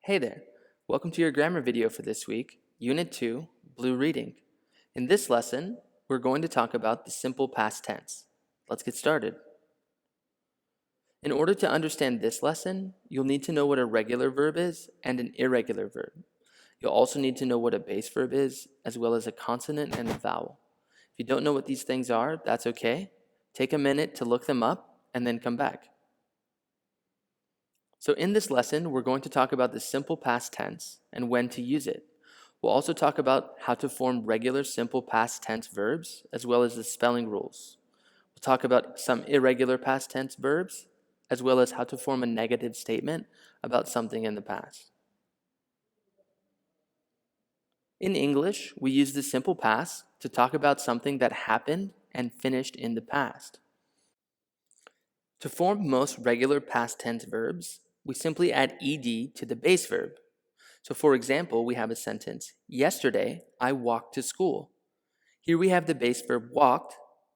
Hey there, welcome to your grammar video for this week, Unit 2, Blue Reading. In this lesson, we're going to talk about the simple past tense. Let's get started. In order to understand this lesson, you'll need to know what a regular verb is and an irregular verb. You'll also need to know what a base verb is, as well as a consonant and a vowel. If you don't know what these things are, that's okay. Take a minute to look them up and then come back. So in this lesson, we're going to talk about the simple past tense and when to use it. We'll also talk about how to form regular simple past tense verbs, as well as the spelling rules. We'll talk about some irregular past tense verbs, as well as how to form a negative statement about something in the past. In English, we use the simple past to talk about something that happened and finished in the past. To form most regular past tense verbs, we simply add ed to the base verb. So for example, we have a sentence, yesterday I walked to school. Here we have the base verb walked,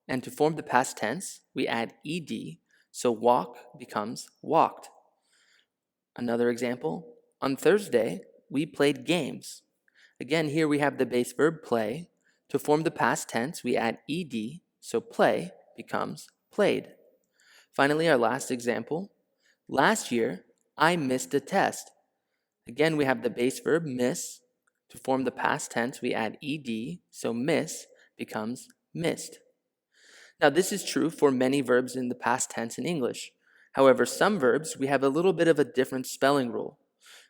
and to form the past tense, we add ed, so walk becomes walked. Another example, on Thursday, we played games. Again, here we have the base verb play. To form the past tense, we add ed, so play becomes played. Finally, our last example, last year, I missed a test. Again, we have the base verb miss. To form the past tense, we add ed, so miss becomes missed. Now, this is true for many verbs in the past tense in English. However, some verbs, we have a little bit of a different spelling rule.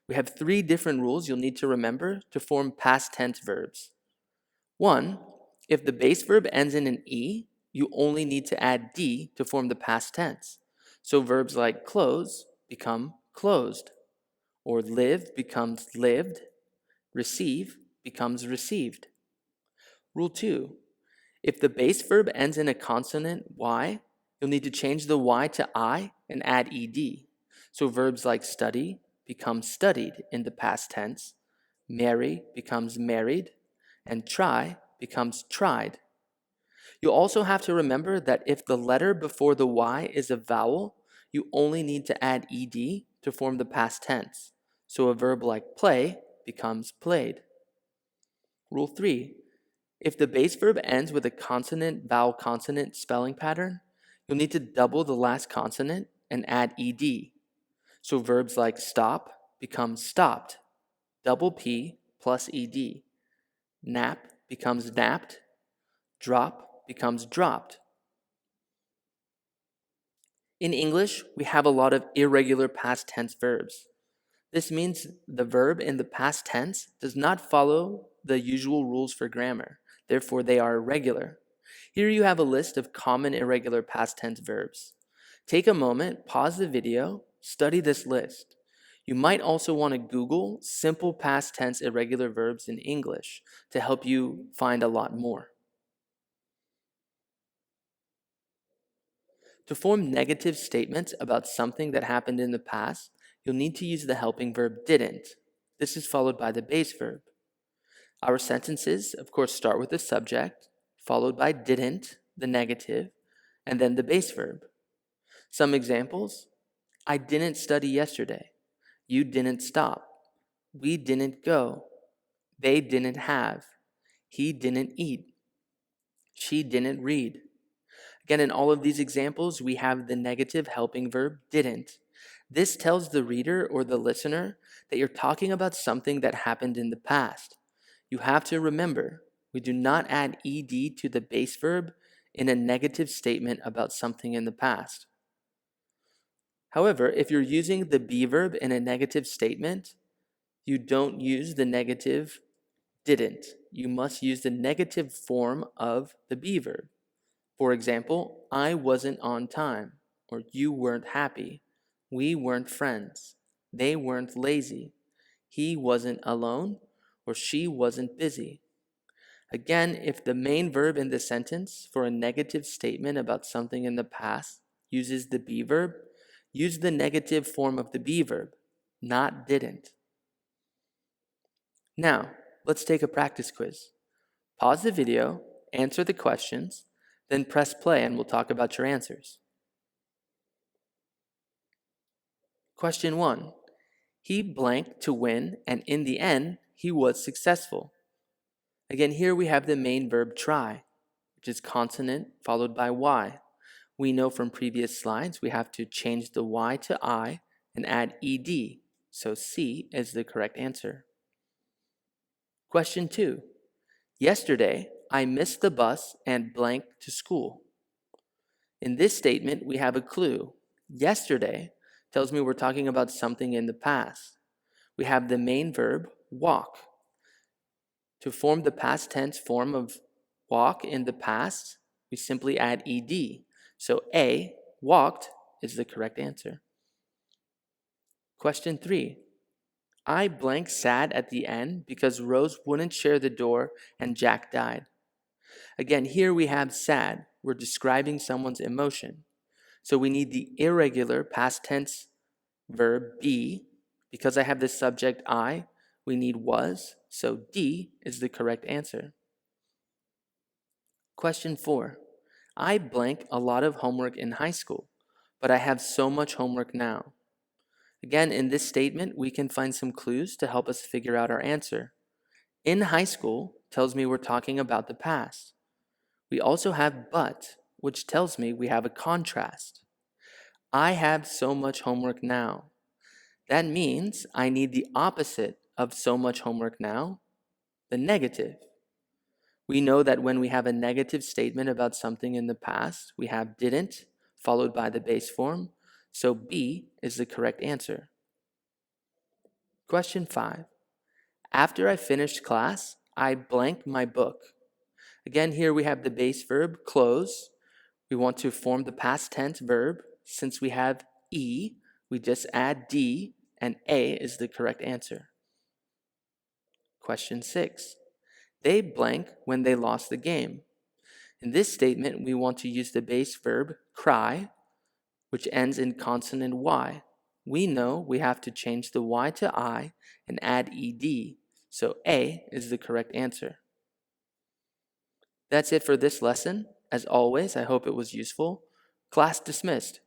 We have 3 different rules you'll need to remember to form past tense verbs. 1, if the base verb ends in an e, you only need to add d to form the past tense. So verbs like close become closed, or live becomes lived, receive becomes received. Rule 2, if the base verb ends in a consonant y, you'll need to change the y to I and add ed. So verbs like study become studied in the past tense, marry becomes married, and try becomes tried. You also have to remember that if the letter before the y is a vowel, you only need to add ed to form the past tense. So a verb like play becomes played. Rule 3, if the base verb ends with a consonant-vowel-consonant spelling pattern, you'll need to double the last consonant and add ed. So verbs like stop become stopped, double p plus ed. Nap becomes napped, drop becomes dropped. In English, we have a lot of irregular past tense verbs. This means the verb in the past tense does not follow the usual rules for grammar. Therefore, they are irregular. Here you have a list of common irregular past tense verbs. Take a moment, pause the video, study this list. You might also want to Google simple past tense irregular verbs in English to help you find a lot more. To form negative statements about something that happened in the past, you'll need to use the helping verb didn't. This is followed by the base verb. Our sentences, of course, start with the subject, followed by didn't, the negative, and then the base verb. Some examples, I didn't study yesterday. You didn't stop. We didn't go. They didn't have. He didn't eat. She didn't read. Again, in all of these examples, we have the negative helping verb didn't. This tells the reader or the listener that you're talking about something that happened in the past. You have to remember, we do not add ed to the base verb in a negative statement about something in the past. However, if you're using the be verb in a negative statement, you don't use the negative didn't. You must use the negative form of the be verb. For example, I wasn't on time, or you weren't happy. We weren't friends. They weren't lazy. He wasn't alone, or she wasn't busy. Again, if the main verb in the sentence for a negative statement about something in the past uses the be verb, use the negative form of the be verb, not didn't. Now, let's take a practice quiz. Pause the video, answer the questions, then press play and we'll talk about your answers. Question 1. He blanked to win, and in the end, he was successful. Again, here we have the main verb try, which is consonant followed by Y. We know from previous slides we have to change the Y to I and add ED, so C is the correct answer. Question 2. Yesterday, I missed the bus and blanked to school. In this statement, we have a clue. Yesterday tells me we're talking about something in the past. We have the main verb walk. To form the past tense form of walk in the past, we simply add ed. So A, walked, is the correct answer. Question 3. I blank sad at the end because Rose wouldn't share the door and Jack died. Again, here we have sad. We're describing someone's emotion. So we need the irregular past tense verb be. Because I have the subject I, we need was. So D is the correct answer. Question 4. I blank a lot of homework in high school, but I have so much homework now. Again, in this statement, we can find some clues to help us figure out our answer. In high school tells me we're talking about the past. We also have but, which tells me we have a contrast. I have so much homework now. That means I need the opposite of so much homework now, the negative. We know that when we have a negative statement about something in the past, we have didn't followed by the base form, so B is the correct answer. Question 5. After I finished class, I blanked my book. Again, here we have the base verb close. We want to form the past tense verb. Since we have E, we just add D, and A is the correct answer. Question 6. They blank when they lost the game. In this statement, we want to use the base verb cry, which ends in consonant Y. We know we have to change the Y to I and add ED, so A is the correct answer. That's it for this lesson. As always, I hope it was useful. Class dismissed.